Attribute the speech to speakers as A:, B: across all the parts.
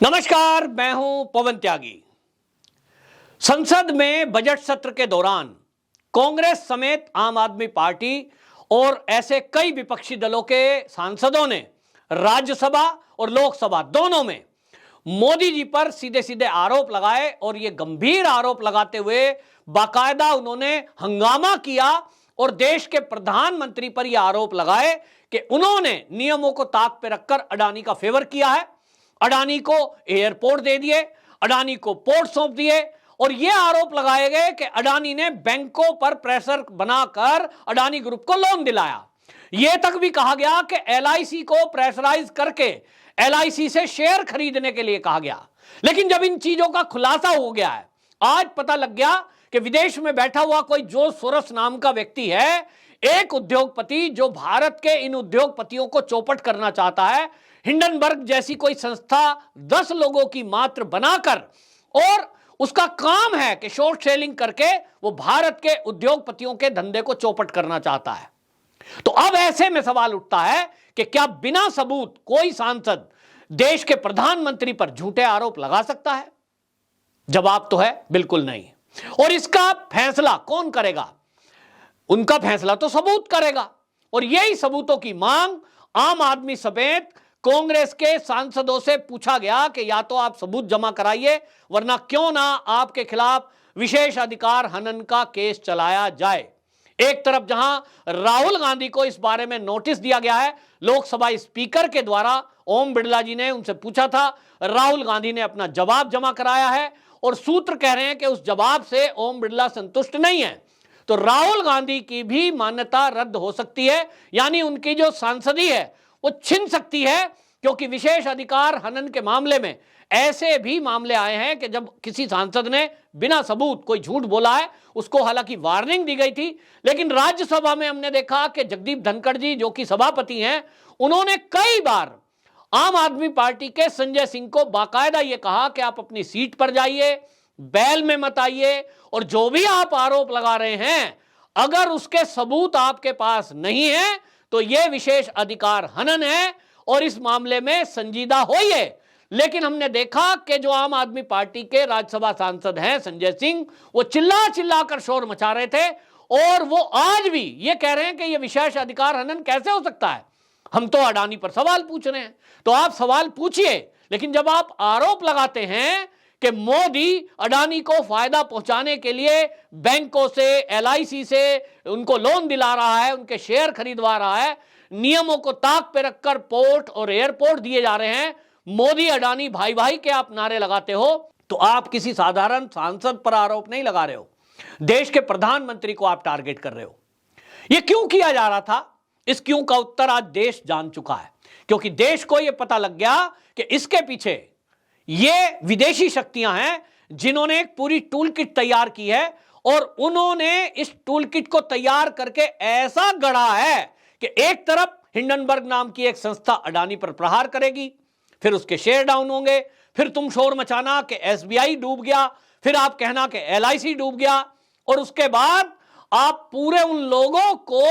A: नमस्कार, मैं हूं पवन त्यागी। संसद में बजट सत्र के दौरान कांग्रेस समेत आम आदमी पार्टी और ऐसे कई विपक्षी दलों के सांसदों ने राज्यसभा और लोकसभा दोनों में मोदी जी पर सीधे सीधे आरोप लगाए और ये गंभीर आरोप लगाते हुए बाकायदा उन्होंने हंगामा किया और देश के प्रधानमंत्री पर यह आरोप लगाए कि उन्होंने नियमों को ताक पे रखकर अडानी का फेवर किया है, अडानी को एयरपोर्ट दे दिए, अडानी को पोर्ट सौंप दिए और यह आरोप लगाए गए कि अडानी ने बैंकों पर प्रेशर बनाकर अडानी ग्रुप को लोन दिलाया। यह तक भी कहा गया कि एलआईसी को प्रेशराइज करके एलआईसी से शेयर खरीदने के लिए कहा गया। लेकिन जब इन चीजों का खुलासा हो गया है, आज पता लग गया कि विदेश में बैठा हुआ कोई जो सोरस नाम का व्यक्ति है, एक उद्योगपति जो भारत के इन उद्योगपतियों को चौपट करना चाहता है, हिंडनबर्ग जैसी कोई संस्था 10 लोगों की मात्र बनाकर और उसका काम है कि शॉर्ट सेलिंग करके वो भारत के उद्योगपतियों के धंधे को चौपट करना चाहता है। तो अब ऐसे में सवाल उठता है कि क्या बिना सबूत कोई सांसद देश के प्रधानमंत्री पर झूठे आरोप लगा सकता है? जवाब तो है बिल्कुल नहीं। और इसका फैसला कौन करेगा? उनका फैसला तो सबूत करेगा और यही सबूतों की मांग आम आदमी समेत कांग्रेस के सांसदों से पूछा गया कि या तो आप सबूत जमा कराइए, वरना क्यों ना आपके खिलाफ विशेष अधिकार हनन का केस चलाया जाए। एक तरफ जहां राहुल गांधी को इस बारे में नोटिस दिया गया है, लोकसभा स्पीकर के द्वारा ओम बिरला जी ने उनसे पूछा था, राहुल गांधी ने अपना जवाब जमा कराया है और सूत्र कह रहे हैं कि उस जवाब से ओम बिरला संतुष्ट नहीं है, तो राहुल गांधी की भी मान्यता रद्द हो सकती है, यानी उनकी जो सांसदी है वो छिन सकती है। क्योंकि विशेष अधिकार हनन के मामले में ऐसे भी मामले आए हैं कि जब किसी सांसद ने बिना सबूत कोई झूठ बोला है, उसको हालांकि वार्निंग दी गई थी, लेकिन राज्यसभा में हमने देखा कि जगदीप धनखड़ जी जो कि सभापति हैं, उन्होंने कई बार आम आदमी पार्टी के संजय सिंह को बाकायदा यह कहा कि आप अपनी सीट पर जाइए, बैल में मत आइए और जो भी आप आरोप लगा रहे हैं अगर उसके सबूत आपके पास नहीं है तो यह विशेष अधिकार हनन है और इस मामले में संजीदा होइए। लेकिन हमने देखा कि जो आम आदमी पार्टी के राज्यसभा सांसद हैं संजय सिंह, वो चिल्ला चिल्ला कर शोर मचा रहे थे और वो आज भी ये कह रहे हैं कि यह विशेष अधिकार हनन कैसे हो सकता है। हम तो अडानी पर सवाल पूछ रहे हैं, तो आप सवाल पूछिए, लेकिन जब आप आरोप लगाते हैं कि मोदी अडानी को फायदा पहुंचाने के लिए बैंकों से, एलआईसी से उनको लोन दिला रहा है, उनके शेयर खरीदवा रहा है, नियमों को ताक पे रखकर पोर्ट और एयरपोर्ट दिए जा रहे हैं, मोदी अडानी भाई भाई के आप नारे लगाते हो, तो आप किसी साधारण सांसद पर आरोप नहीं लगा रहे हो, देश के प्रधानमंत्री को आप टारगेट कर रहे हो। यह क्यों किया जा रहा था? इस क्यों का उत्तर आज देश जान चुका है, क्योंकि देश को यह पता लग गया कि इसके पीछे ये विदेशी शक्तियां हैं जिन्होंने एक पूरी टूल किट तैयार की है और उन्होंने इस टूल किट को तैयार करके ऐसा गढ़ा है कि एक तरफ हिंडनबर्ग नाम की एक संस्था अडानी पर प्रहार करेगी, फिर उसके शेयर डाउन होंगे, फिर तुम शोर मचाना कि एसबीआई डूब गया, फिर आप कहना कि एलआईसी डूब गया और उसके बाद आप पूरे उन लोगों को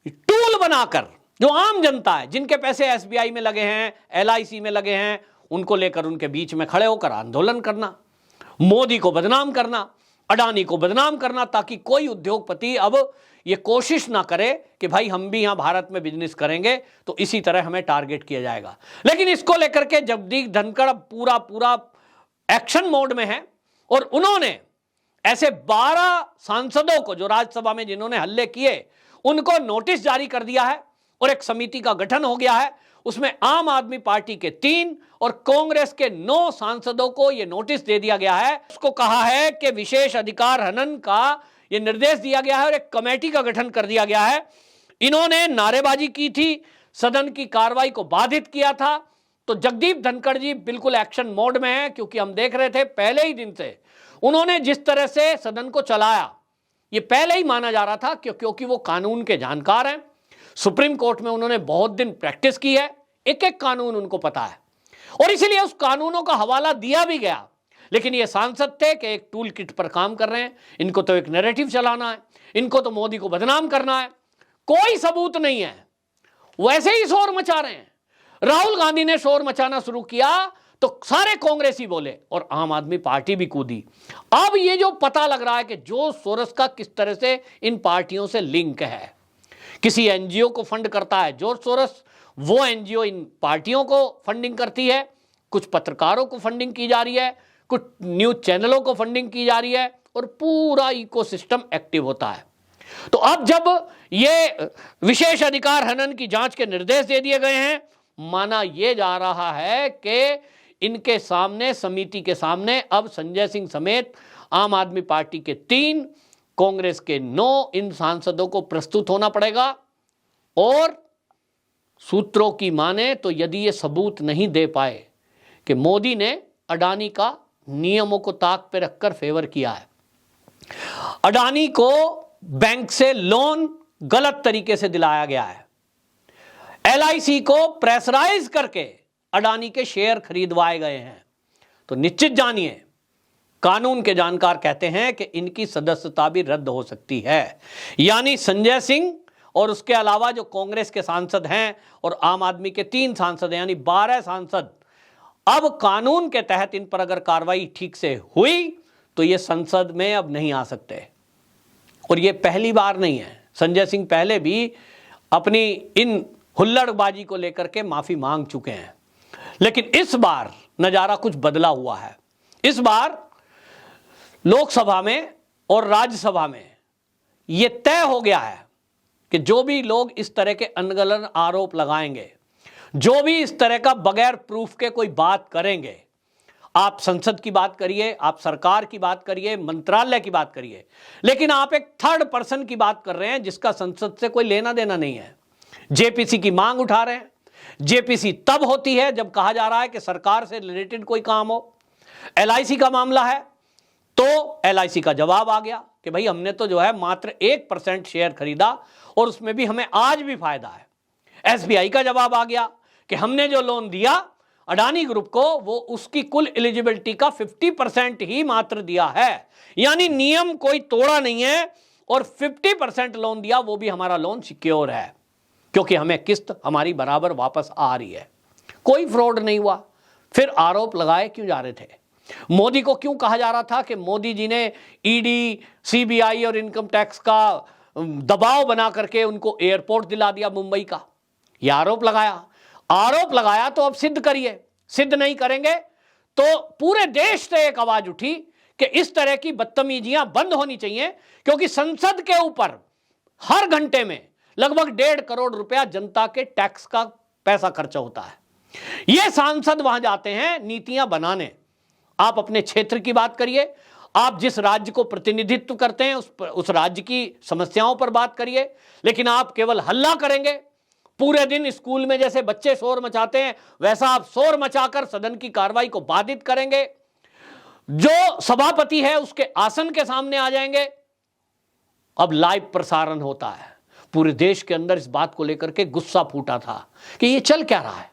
A: टूल बनाकर, जो आम जनता है, जिनके पैसे एसबीआई में लगे हैं, एलआईसी में लगे हैं, उनको लेकर उनके बीच में खड़े होकर आंदोलन करना, मोदी को बदनाम करना, अडानी को बदनाम करना, ताकि कोई उद्योगपति अब ये कोशिश ना करे कि भाई हम भी यहां भारत में बिजनेस करेंगे तो इसी तरह हमें टारगेट किया जाएगा। लेकिन इसको लेकर के जगदीप धनखड़ पूरा एक्शन मोड में है और उन्होंने ऐसे 12 सांसदों को जो राज्यसभा में जिन्होंने हल्ले किए उनको नोटिस जारी कर दिया है और एक समिति का गठन हो गया है। उसमें आम आदमी पार्टी के 3 और कांग्रेस के 9 सांसदों को यह नोटिस दे दिया गया है। उसको कहा है कि विशेष अधिकार हनन का यह निर्देश दिया गया है और एक कमेटी का गठन कर दिया गया है। इन्होंने नारेबाजी की थी, सदन की कार्रवाई को बाधित किया था, तो जगदीप धनखड़ जी बिल्कुल एक्शन मोड में है, क्योंकि हम देख रहे थे पहले ही दिन से उन्होंने जिस तरह से सदन को चलाया, यह पहले ही माना जा रहा था क्योंकि वो कानून के जानकार हैं। सुप्रीम कोर्ट में उन्होंने बहुत दिन प्रैक्टिस की है, एक एक कानून उनको पता है और इसीलिए उस कानूनों का हवाला दिया भी गया। लेकिन ये सांसद थे कि एक टूल किट पर काम कर रहे हैं, इनको तो एक नैरेटिव चलाना है, इनको तो मोदी को बदनाम करना है, कोई सबूत नहीं है, वैसे ही शोर मचा रहे हैं। राहुल गांधी ने शोर मचाना शुरू किया तो सारे कांग्रेसी बोले और आम आदमी पार्टी भी कूदी। अब ये जो पता लग रहा है कि जॉर्ज सोरोस का किस तरह से इन पार्टियों से लिंक है, किसी एनजीओ को फंड करता है जॉर्ज सोरोस, वो एनजीओ इन पार्टियों को फंडिंग करती है, कुछ पत्रकारों को फंडिंग की जा रही है, कुछ न्यूज चैनलों को फंडिंग की जा रही है और पूरा इकोसिस्टम एक्टिव होता है। तो अब जब ये विशेष अधिकार हनन की जांच के निर्देश दे दिए गए हैं, माना यह जा रहा है कि इनके सामने, समिति के सामने अब संजय सिंह समेत आम आदमी पार्टी के 3, कांग्रेस के 9 इन सांसदों को प्रस्तुत होना पड़ेगा। और सूत्रों की माने तो यदि ये सबूत नहीं दे पाए कि मोदी ने अडानी का नियमों को ताक पे रखकर फेवर किया है, अडानी को बैंक से लोन गलत तरीके से दिलाया गया है, एलआईसी को प्रेशराइज करके अडानी के शेयर खरीदवाए गए हैं, तो निश्चित जानिए कानून के जानकार कहते हैं कि इनकी सदस्यता भी रद्द हो सकती है। यानी संजय सिंह और उसके अलावा जो कांग्रेस के सांसद हैं और आम आदमी के 3 सांसद हैं, यानी 12 सांसद अब कानून के तहत इन पर अगर कार्रवाई ठीक से हुई तो ये संसद में अब नहीं आ सकते। और ये पहली बार नहीं है, संजय सिंह पहले भी अपनी इन हुल्लड़बाजी को लेकर के माफी मांग चुके हैं, लेकिन इस बार नजारा कुछ बदला हुआ है। इस बार लोकसभा में और राज्यसभा में यह तय हो गया है कि जो भी लोग इस तरह के अनगढ़ आरोप लगाएंगे, जो भी इस तरह का बगैर प्रूफ के कोई बात करेंगे, आप संसद की बात करिए, आप सरकार की बात करिए, मंत्रालय की बात करिए, लेकिन आप एक थर्ड पर्सन की बात कर रहे हैं जिसका संसद से कोई लेना देना नहीं है। जेपीसी की मांग उठा रहे हैं। जेपीसी तब होती है जब कहा जा रहा है कि सरकार से रिलेटेड कोई काम हो। एलआईसी का मामला है तो एलआईसी का जवाब आ गया कि भाई हमने तो जो है मात्र 1% शेयर खरीदा और उसमें भी हमें आज भी फायदा है। एसबीआई का जवाब आ गया कि हमने जो लोन दिया अडानी ग्रुप को वो उसकी कुल एलिजिबिलिटी का 50% ही मात्र दिया है, यानी नियम कोई तोड़ा नहीं है और 50% लोन दिया, वो भी हमारा लोन सिक्योर है क्योंकि हमें किस्त हमारी बराबर वापस आ रही है। कोई फ्रॉड नहीं हुआ। फिर आरोप लगाए क्यों जा रहे थे? मोदी को क्यों कहा जा रहा था कि मोदी जी ने ईडी, सीबीआई और इनकम टैक्स का दबाव बना करके उनको एयरपोर्ट दिला दिया मुंबई का? यह आरोप लगाया तो अब सिद्ध करिए। सिद्ध नहीं करेंगे तो पूरे देश से एक आवाज उठी कि इस तरह की बदतमीजियां बंद होनी चाहिए, क्योंकि संसद के ऊपर हर घंटे में लगभग 1.5 करोड़ रुपया जनता के टैक्स का पैसा खर्चा होता है। ये सांसद वहां जाते हैं नीतियां बनाने। आप अपने क्षेत्र की बात करिए, आप जिस राज्य को प्रतिनिधित्व करते हैं उस राज्य की समस्याओं पर बात करिए, लेकिन आप केवल हल्ला करेंगे। पूरे दिन स्कूल में जैसे बच्चे शोर मचाते हैं वैसा आप शोर मचाकर सदन की कार्रवाई को बाधित करेंगे। जो सभापति है उसके आसन के सामने आ जाएंगे। अब लाइव प्रसारण होता है। पूरे देश के अंदर इस बात को लेकर के गुस्सा फूटा था कि ये चल क्या रहा है।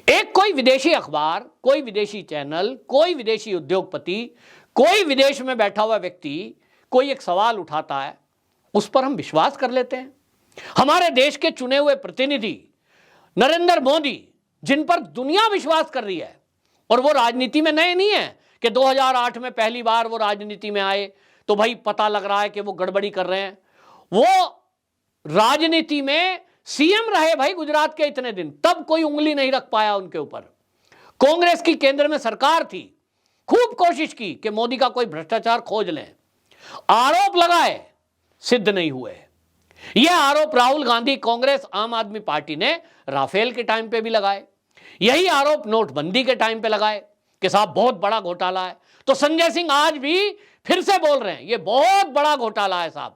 A: एक कोई विदेशी अखबार, कोई विदेशी चैनल, कोई विदेशी उद्योगपति, कोई विदेश में बैठा हुआ व्यक्ति कोई एक सवाल उठाता है, उस पर हम विश्वास कर लेते हैं। हमारे देश के चुने हुए प्रतिनिधि नरेंद्र मोदी, जिन पर दुनिया विश्वास कर रही है, और वो राजनीति में नए नहीं है कि 2008 में पहली बार वो राजनीति में आए तो भाई पता लग रहा है कि वो गड़बड़ी कर रहे हैं। वो राजनीति में सीएम रहे भाई गुजरात के इतने दिन, तब कोई उंगली नहीं रख पाया उनके ऊपर। कांग्रेस की केंद्र में सरकार थी, खूब कोशिश की कि मोदी का कोई भ्रष्टाचार खोज लें, आरोप लगाए, सिद्ध नहीं हुए। यह आरोप राहुल गांधी, कांग्रेस, आम आदमी पार्टी ने राफेल के टाइम पे भी लगाए। यही आरोप नोटबंदी के टाइम पे लगाए कि साहब बहुत बड़ा घोटाला है। तो संजय सिंह आज भी फिर से बोल रहे हैं ये बहुत बड़ा घोटाला है साहब।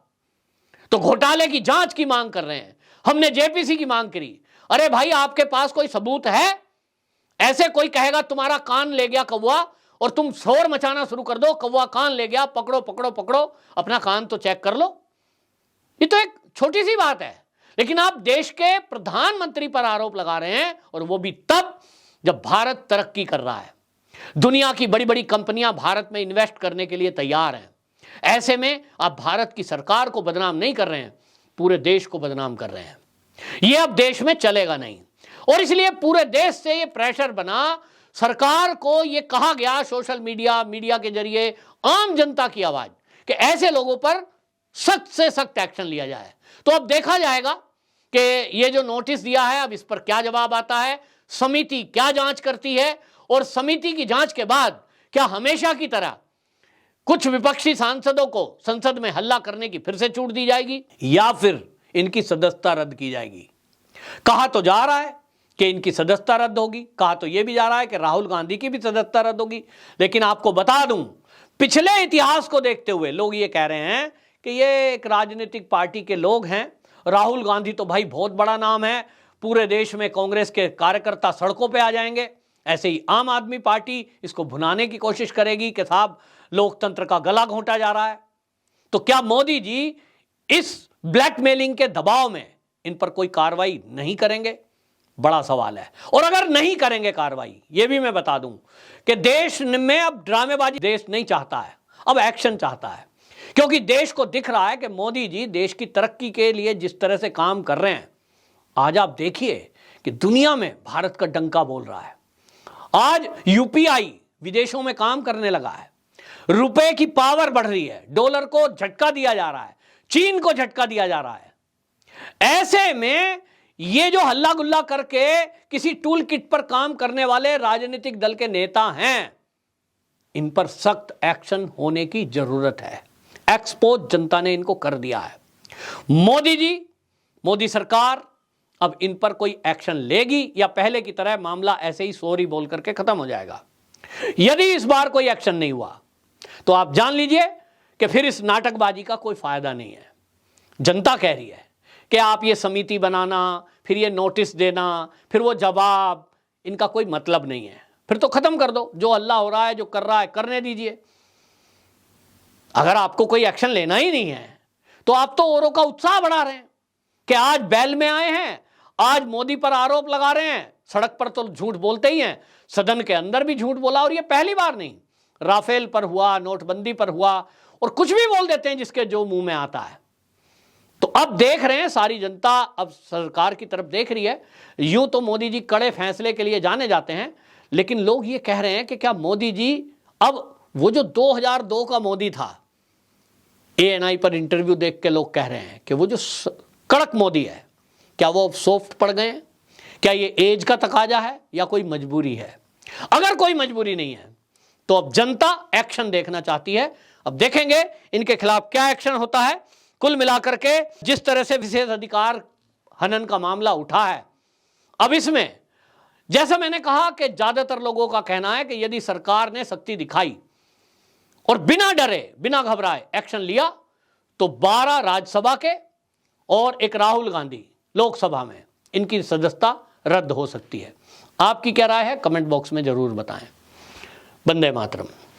A: तो घोटाले की जांच की मांग कर रहे हैं। हमने जेपीसी की मांग करी। अरे भाई आपके पास कोई सबूत है? ऐसे कोई कहेगा तुम्हारा कान ले गया कौवा और तुम शोर मचाना शुरू कर दो, कौवा कान ले गया, पकड़ो पकड़ो पकड़ो, अपना कान तो चेक कर लो। ये तो एक छोटी सी बात है, लेकिन आप देश के प्रधानमंत्री पर आरोप लगा रहे हैं, और वो भी तब जब भारत तरक्की कर रहा है। दुनिया की बड़ी बड़ी कंपनियां भारत में इन्वेस्ट करने के लिए तैयार हैं। ऐसे में आप भारत की सरकार को बदनाम नहीं कर रहे हैं, पूरे देश को बदनाम कर रहे हैं। ये अब देश में चलेगा नहीं, और इसलिए पूरे देश से ये प्रेशर बना, सरकार को यह कहा गया सोशल मीडिया के जरिए, आम जनता की आवाज, कि ऐसे लोगों पर सख्त से सख्त एक्शन लिया जाए। तो अब देखा जाएगा कि ये जो नोटिस दिया है, अब इस पर क्या जवाब आता है, समिति क्या जांच करती है, और समिति की जांच के बाद क्या हमेशा की तरह कुछ विपक्षी सांसदों को संसद में हल्ला करने की फिर से छूट दी जाएगी, या फिर इनकी सदस्यता रद्द की जाएगी। कहा तो जा रहा है कि इनकी सदस्यता रद्द होगी, कहा तो यह भी जा रहा है कि राहुल गांधी की भी सदस्यता रद्द होगी। लेकिन आपको बता दूं, पिछले इतिहास को देखते हुए लोग ये कह रहे हैं कि ये एक राजनीतिक पार्टी के लोग हैं। राहुल गांधी तो भाई बहुत बड़ा नाम है, पूरे देश में कांग्रेस के कार्यकर्ता सड़कों पे आ जाएंगे। ऐसे ही आम आदमी पार्टी इसको भुनाने की कोशिश करेगी कि साहब लोकतंत्र का गला घोंटा जा रहा है। तो क्या मोदी जी इस ब्लैकमेलिंग के दबाव में इन पर कोई कार्रवाई नहीं करेंगे? बड़ा सवाल है। और अगर नहीं करेंगे कार्रवाई, यह भी मैं बता दूं कि देश में अब ड्रामेबाजी देश नहीं चाहता है, अब एक्शन चाहता है। क्योंकि देश को दिख रहा है कि मोदी जी देश की तरक्की के लिए जिस तरह से काम कर रहे हैं, आज आप देखिए कि दुनिया में भारत का डंका बोल रहा है। आज यूपीआई विदेशों में काम करने लगा है, रुपए की पावर बढ़ रही है, डॉलर को झटका दिया जा रहा है, चीन को झटका दिया जा रहा है। ऐसे में ये जो हल्ला गुल्ला करके किसी टूल किट पर काम करने वाले राजनीतिक दल के नेता हैं, इन पर सख्त एक्शन होने की जरूरत है। एक्सपोज जनता ने इनको कर दिया है। मोदी जी, मोदी सरकार अब इन पर कोई एक्शन लेगी या पहले की तरह मामला ऐसे ही सॉरी बोल करके खत्म हो जाएगा? यदि इस बार कोई एक्शन नहीं हुआ तो आप जान लीजिए कि फिर इस नाटकबाजी का कोई फायदा नहीं है। जनता कह रही है कि आप ये समिति बनाना, फिर ये नोटिस देना, फिर वो जवाब, इनका कोई मतलब नहीं है। फिर तो खत्म कर दो, जो हल्ला हो रहा है, जो कर रहा है करने दीजिए। अगर आपको कोई एक्शन लेना ही नहीं है तो आप तो औरों का उत्साह बढ़ा रहे हैं कि आज बैल में आए हैं, आज मोदी पर आरोप लगा रहे हैं। सड़क पर तो झूठ बोलते ही हैं, सदन के अंदर भी झूठ बोला, और ये पहली बार नहीं, राफेल पर हुआ, नोटबंदी पर हुआ, और कुछ भी बोल देते हैं जिसके जो मुंह में आता है। तो अब देख रहे हैं सारी जनता, अब सरकार की तरफ देख रही है। यूं तो मोदी जी कड़े फैसले के लिए जाने जाते हैं, लेकिन लोग ये कह रहे हैं कि क्या मोदी जी अब वो जो 2002 का मोदी था, एएनआई पर इंटरव्यू देख के लोग कह रहे हैं कि वो जो कड़क मोदी है, क्या वो अब सॉफ्ट पड़ गए हैं? क्या ये एज का तकाजा है या कोई मजबूरी है? अगर कोई मजबूरी नहीं है तो अब जनता एक्शन देखना चाहती है। अब देखेंगे इनके खिलाफ क्या एक्शन होता है। कुल मिलाकर के जिस तरह से विशेष अधिकार हनन का मामला उठा है, अब इसमें जैसा मैंने कहा कि ज्यादातर लोगों का कहना है कि यदि सरकार ने सख्ती दिखाई और बिना डरे, बिना घबराए एक्शन लिया तो 12 राज्यसभा के और एक राहुल गांधी लोकसभा में इनकी सदस्यता रद्द हो सकती है। आपकी क्या राय है? कमेंट बॉक्स में जरूर बताएं। वंदे मातरम।